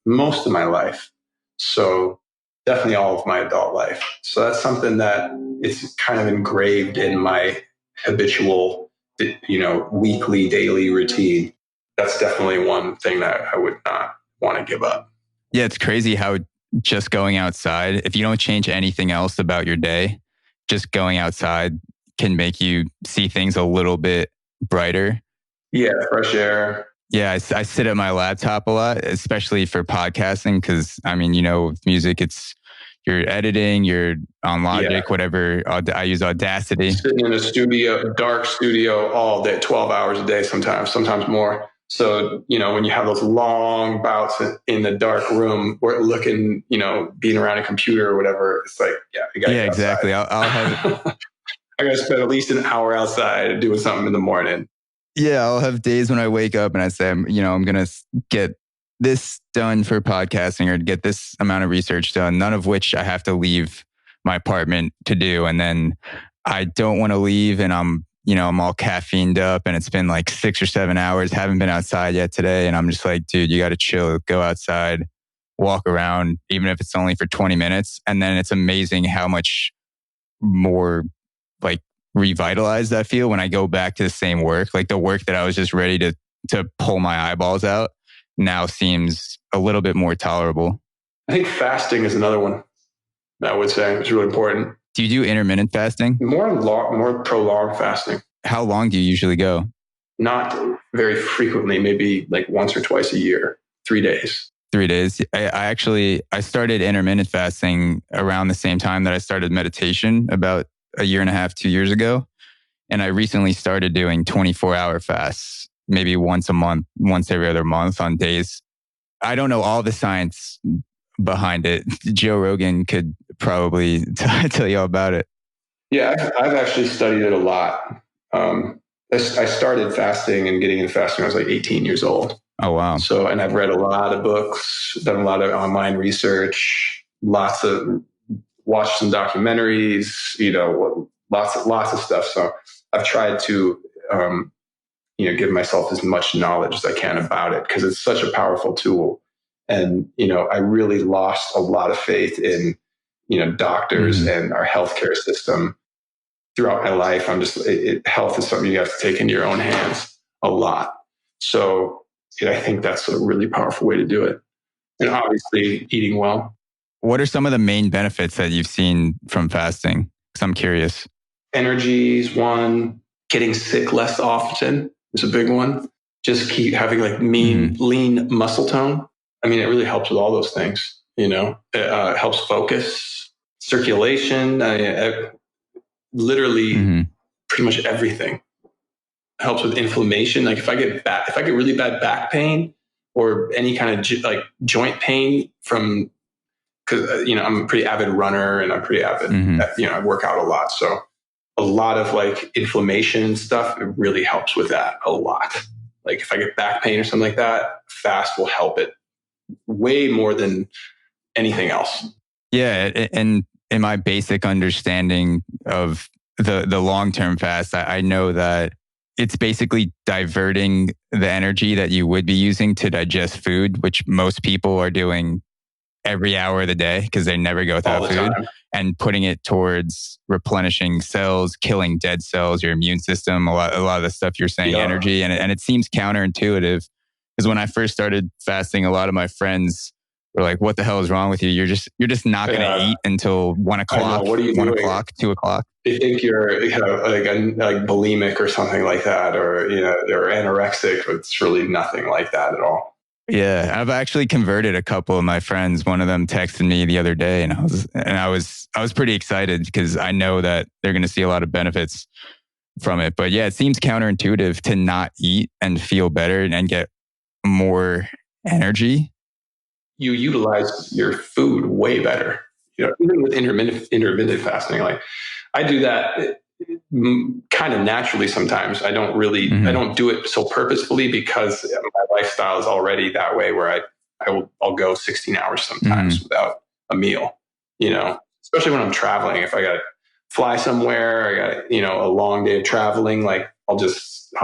most of my life. So definitely all of my adult life. So that's something that it's kind of engraved in my habitual, weekly, daily routine. That's definitely one thing that I would not want to give up. Yeah, it's crazy how just going outside, if you don't change anything else about your day, just going outside can make you see things a little bit brighter. Yeah, fresh air. Yeah, I sit at my laptop a lot, especially for podcasting, because with music, you're editing, you're on Logic, Yeah. whatever. I use Audacity. Sitting in a studio, dark studio all day, 12 hours a day sometimes more. So, when you have those long bouts in the dark room, or looking, being around a computer or whatever, it's like, yeah, you gotta Yeah, exactly. I'll have I gotta spend at least an hour outside doing something in the morning. Yeah, I'll have days when I wake up and I say, I'm going to get this done for podcasting or get this amount of research done, none of which I have to leave my apartment to do. And then I don't want to leave and I'm all caffeined up and it's been like 6 or 7 hours, haven't been outside yet today. And I'm just like, dude, you got to chill, go outside, walk around, even if it's only for 20 minutes. And then it's amazing how much more like revitalized I feel when I go back to the same work. Like the work that I was just ready to pull my eyeballs out now seems a little bit more tolerable. I think fasting is another one that I would say is really important. Do you do intermittent fasting? More prolonged fasting. How long do you usually go? Not very frequently, maybe like once or twice a year, 3 days. 3 days. I started intermittent fasting around the same time that I started meditation, about a year and a half, 2 years ago. And I recently started doing 24-hour fasts, maybe once a month, once every other month on days. I don't know all the science behind it. Joe Rogan could probably tell you all about it. Yeah, I've actually studied it a lot. I started fasting and getting into fasting when I was like 18 years old. Oh, wow. So, and I've read a lot of books, done a lot of online research, watched some documentaries, lots of stuff. So I've tried to, give myself as much knowledge as I can about it because it's such a powerful tool. And, I really lost a lot of faith in, doctors and our healthcare system throughout my life. Health is something you have to take into your own hands a lot. So I think that's a really powerful way to do it. And obviously eating well. What are some of the main benefits that you've seen from fasting? Because I'm curious. Energy is one. Getting sick less often is a big one. Just keep having like lean muscle tone. I mean, it really helps with all those things. It helps focus, circulation, literally pretty much everything. Helps with inflammation. Like if I get really bad back pain or any kind of joint pain from, because I'm a pretty avid runner and I'm pretty avid. I work out a lot, so a lot of like inflammation and stuff. It really helps with that a lot. Like if I get back pain or something like that, fast will help it way more than anything else. Yeah, and in my basic understanding of the long-term fast, I know that it's basically diverting the energy that you would be using to digest food, which most people are doing every hour of the day because they never go without food, and putting it towards replenishing cells, killing dead cells, your immune system, a lot of the stuff you're saying, energy. And it seems counterintuitive because when I first started fasting, a lot of my friends We're like, what the hell is wrong with you? You're just not going to eat until 1 o'clock, what are you 1 doing? o'clock, 2 o'clock. They think you're like bulimic or something like that, or or anorexic. It's really nothing like that at all. Yeah, I've actually converted a couple of my friends. One of them texted me the other day, and I was pretty excited because I know that they're going to see a lot of benefits from it. But yeah, it seems counterintuitive to not eat and feel better and get more energy. You utilize your food way better. Even with intermittent fasting, like I do that kind of naturally sometimes. I don't really, I don't do it so purposefully because my lifestyle is already that way where I'll go 16 hours sometimes without a meal, especially when I'm traveling. If I got to fly somewhere, I got, a long day of traveling, like I'll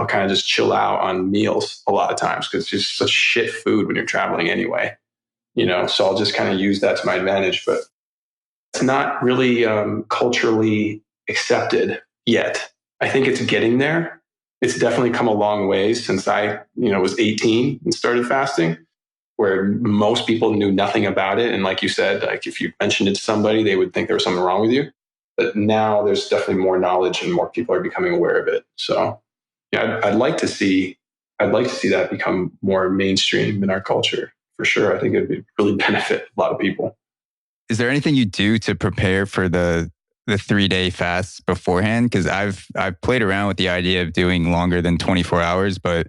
kind of just chill out on meals a lot of times because it's just such shit food when you're traveling anyway, so I'll just kind of use that to my advantage, but it's not really culturally accepted yet. I think it's getting there. It's definitely come a long way since I, was 18 and started fasting, where most people knew nothing about it. And like you said, like if you mentioned it to somebody, they would think there was something wrong with you. But now there's definitely more knowledge and more people are becoming aware of it. So yeah, I'd like to see that become more mainstream in our culture for sure. I think it'd really benefit a lot of people. Is there anything you do to prepare for the 3-day fast beforehand? Because I've played around with the idea of doing longer than 24 hours, but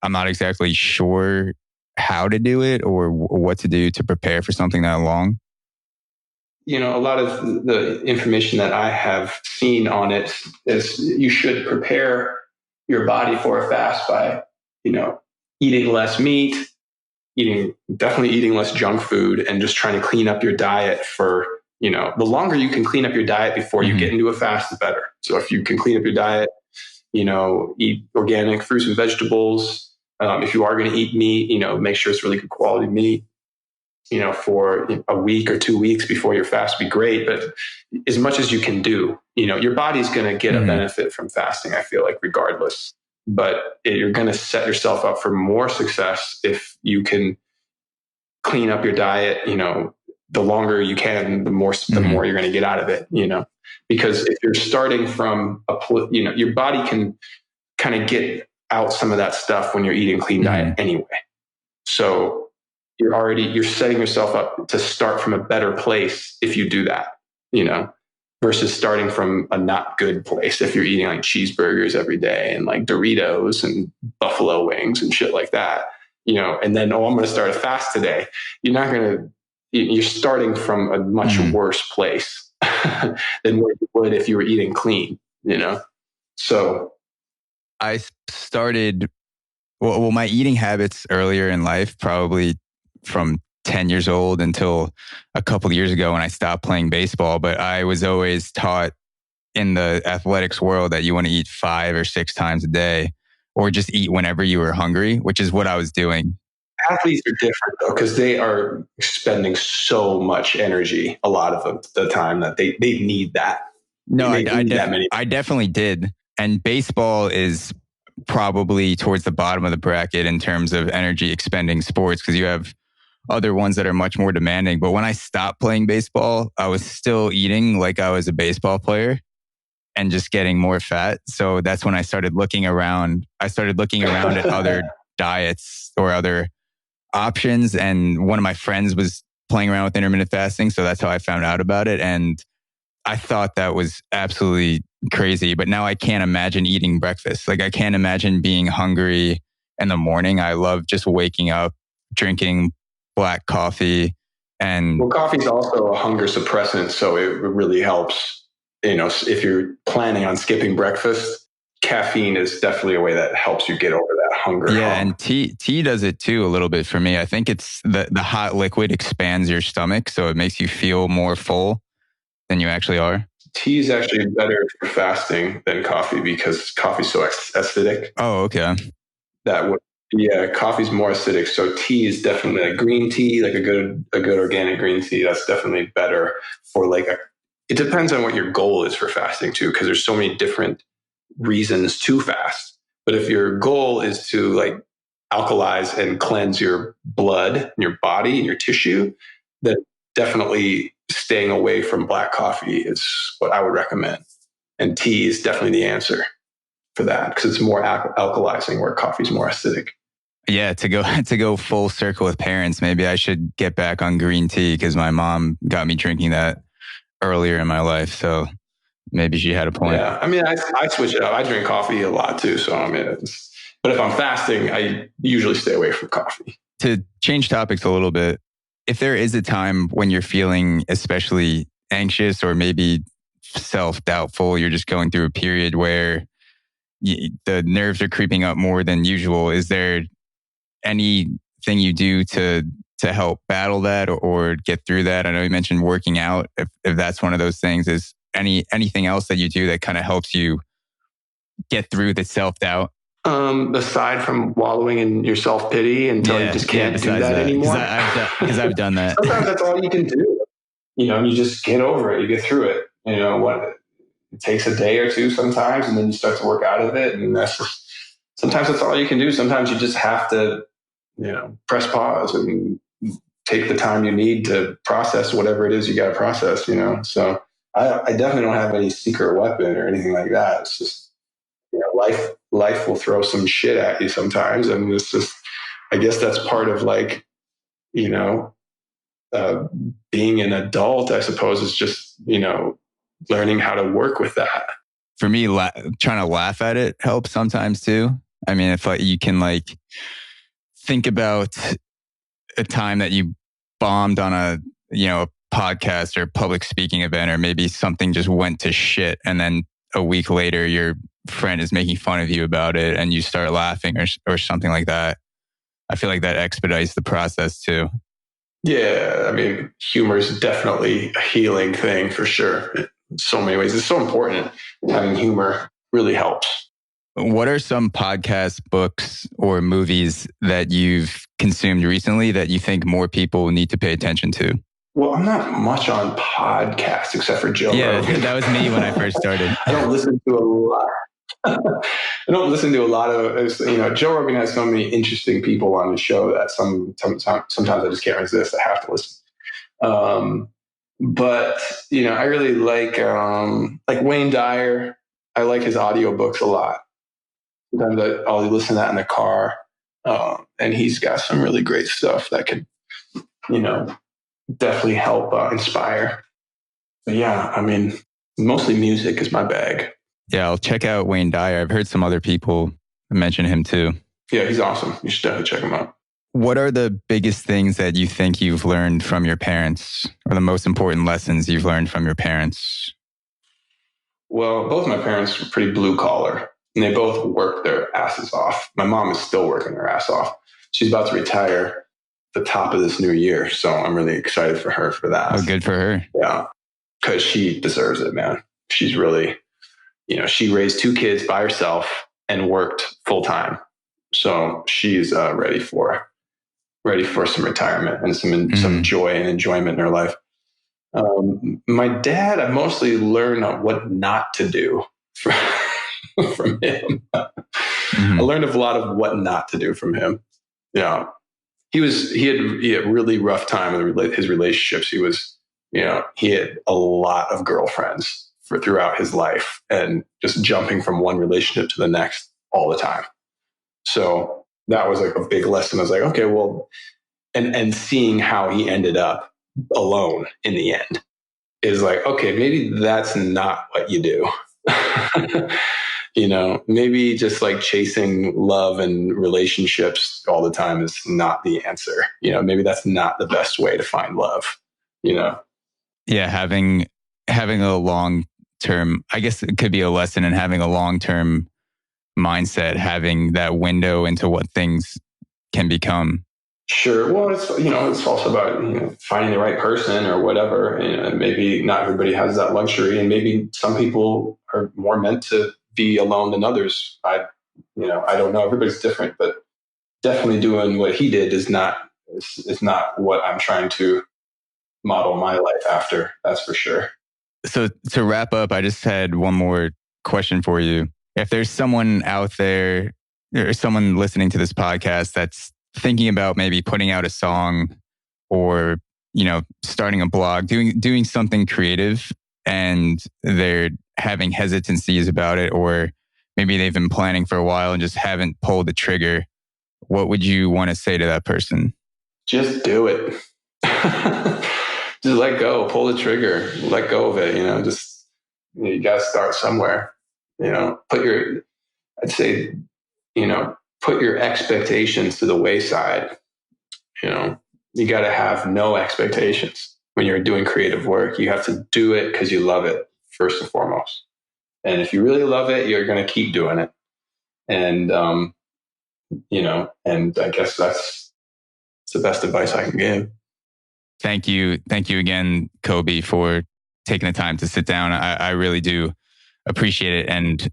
I'm not exactly sure how to do it or what to do to prepare for something that long. A lot of the information that I have seen on it is you should prepare your body for a fast by, eating less meat, definitely eating less junk food, and just trying to clean up your diet for, the longer you can clean up your diet before you get into a fast, the better. So if you can clean up your diet, eat organic fruits and vegetables. If you are going to eat meat, make sure it's really good quality meat, for a week or 2 weeks before your fast would be great. But as much as you can do, your body's going to get a benefit from fasting, I feel like, regardless. But you're going to set yourself up for more success if you can clean up your diet, the longer you can, the more you're going to get out of it, because if you're starting from your body can kind of get out some of that stuff when you're eating clean diet anyway. So you're setting yourself up to start from a better place if you do that, versus starting from a not good place if you're eating like cheeseburgers every day and like Doritos and buffalo wings and shit like that, and then, I'm going to start a fast today. You're starting from a much worse place than where you would if you were eating clean, So I started, well, my eating habits earlier in life, probably from 10 years old until a couple of years ago when I stopped playing baseball. But I was always taught in the athletics world that you want to eat 5 or 6 times a day or just eat whenever you were hungry, which is what I was doing. Athletes are different though, because they are expending so much energy a lot of the time that they need that. No, I definitely did. And baseball is probably towards the bottom of the bracket in terms of energy expending sports because you have other ones that are much more demanding. But when I stopped playing baseball, I was still eating like I was a baseball player and just getting more fat. So that's when I started looking around. I started looking around at other diets or other options. And one of my friends was playing around with intermittent fasting. So that's how I found out about it. And I thought that was absolutely crazy. But now I can't imagine eating breakfast. Like I can't imagine being hungry in the morning. I love just waking up, drinking black coffee. And coffee is also a hunger suppressant. So it really helps, if you're planning on skipping breakfast, caffeine is definitely a way that helps you get over that hunger. Yeah. And tea does it too a little bit for me. I think it's the hot liquid expands your stomach. So it makes you feel more full than you actually are. Tea is actually better for fasting than coffee because coffee's so acidic. Oh, okay. Coffee's more acidic. So tea is definitely like green tea, like a good organic green tea. That's definitely better for it depends on what your goal is for fasting too, because there's so many different reasons to fast. But if your goal is to alkalize and cleanse your blood and your body and your tissue, then definitely staying away from black coffee is what I would recommend. And tea is definitely the answer for that because it's more alkalizing where coffee is more acidic. Yeah, to go full circle with parents, maybe I should get back on green tea because my mom got me drinking that earlier in my life. So maybe she had a point. Yeah, I mean, I switch it up. I drink coffee a lot too. So I mean, but if I'm fasting, I usually stay away from coffee. To change topics a little bit, if there is a time when you're feeling especially anxious or maybe self-doubtful, you're just going through a period where the nerves are creeping up more than usual, is there anything you do to help battle that or get through that? I know you mentioned working out. If that's one of those things, is anything else that you do that kind of helps you get through the self-doubt? Aside from wallowing in your self-pity until you just can't do that anymore. Because I've done that. Sometimes that's all you can do. You just get over it. You get through it. It takes a day or two sometimes, and then you start to work out of it. And sometimes that's all you can do. Sometimes you just have to, press pause and take the time you need to process whatever it is you got to process, So I definitely don't have any secret weapon or anything like that. It's just, life will throw some shit at you sometimes. And it's just, I guess that's part of being an adult, I suppose, is just, learning how to work with that. For me, trying to laugh at it helps sometimes too. I mean, if you can think about a time that you bombed on a podcast or public speaking event, or maybe something just went to shit, and then a week later your friend is making fun of you about it and you start laughing or something like that. I feel like that expedites the process too. Yeah, I mean, humor is definitely a healing thing for sure. In so many ways. It's so important. Having humor really helps. What are some podcasts, books, or movies that you've consumed recently that you think more people need to pay attention to? Well, I'm not much on podcasts except for Joe Rogan. Yeah, that was me when I first started. I don't listen to a lot. I don't listen to a lot of, Joe Rogan has so many interesting people on the show that sometimes I just can't resist. I have to listen. But, I really like Wayne Dyer. I like his audiobooks a lot. Sometimes I'll listen to that in the car. And he's got some really great stuff that could, definitely help inspire. But yeah, I mean, mostly music is my bag. Yeah, I'll check out Wayne Dyer. I've heard some other people mention him too. Yeah, he's awesome. You should definitely check him out. What are the biggest things that you think you've learned from your parents, or the most important lessons you've learned from your parents? Well, both my parents were pretty blue collar, and they both worked their asses off. My mom is still working her ass off. She's about to retire the top of this new year. So I'm really excited for her for that. Oh, good for her. Yeah, because she deserves it, man. She's really, she raised 2 kids by herself and worked full time. So she's ready for some retirement and some joy and enjoyment in her life. My dad, I mostly learned what not to do from him. I learned a lot of what not to do from him. Yeah. He had a really rough time with his relationships. He had a lot of girlfriends throughout his life and just jumping from one relationship to the next all the time. So that was a big lesson. I was like, okay, well, and seeing how he ended up alone in the end is like, okay, maybe that's not what you do. Maybe just chasing love and relationships all the time is not the answer. Maybe that's not the best way to find love, Yeah, having a long term, I guess it could be a lesson in having a long term mindset, having that window into what things can become. Sure. Well, it's also about finding the right person or whatever. And maybe not everybody has that luxury, and maybe some people are more meant to be alone than others. I don't know. Everybody's different, but definitely doing what he did is not what I'm trying to model my life after. That's for sure. So to wrap up, I just had one more question for you. If there's someone out there or someone listening to this podcast that's thinking about maybe putting out a song or, starting a blog, doing something creative, and they're having hesitancies about it, or maybe they've been planning for a while and just haven't pulled the trigger, what would you want to say to that person? Just do it. Just let go, pull the trigger, let go of it. You got to start somewhere. Put your expectations to the wayside. You got to have no expectations when you're doing creative work. You have to do it because you love it first and foremost. And if you really love it, you're going to keep doing it. And, and I guess that's the best advice I can give. Thank you. Thank you again, Cobi, for taking the time to sit down. I really do appreciate it. And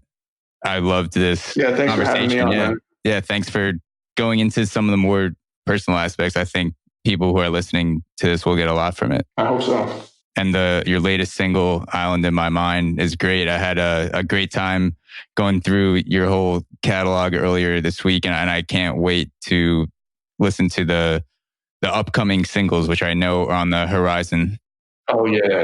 I loved this thanks conversation. For having me on, man. Yeah, thanks for going into some of the more personal aspects. I think people who are listening to this will get a lot from it. I hope so. And your latest single, Island in My Mind, is great. I had a great time going through your whole catalog earlier this week, and I can't wait to listen to the upcoming singles, which I know are on the horizon. Oh, yeah.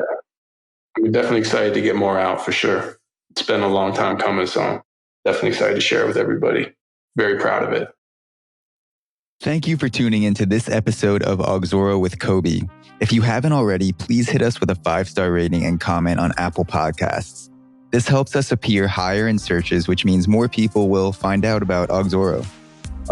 I'm definitely excited to get more out for sure. It's been a long time coming, so I'm definitely excited to share it with everybody. Very proud of it. Thank you for tuning into this episode of Auxoro with Cobi. If you haven't already, please hit us with a 5-star rating and comment on Apple Podcasts. This helps us appear higher in searches, which means more people will find out about Auxoro.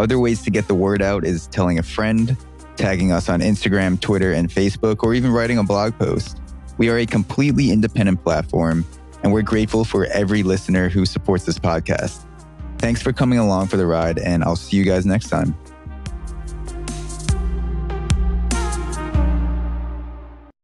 Other ways to get the word out is telling a friend, tagging us on Instagram, Twitter, and Facebook, or even writing a blog post. We are a completely independent platform, and we're grateful for every listener who supports this podcast. Thanks for coming along for the ride, and I'll see you guys next time.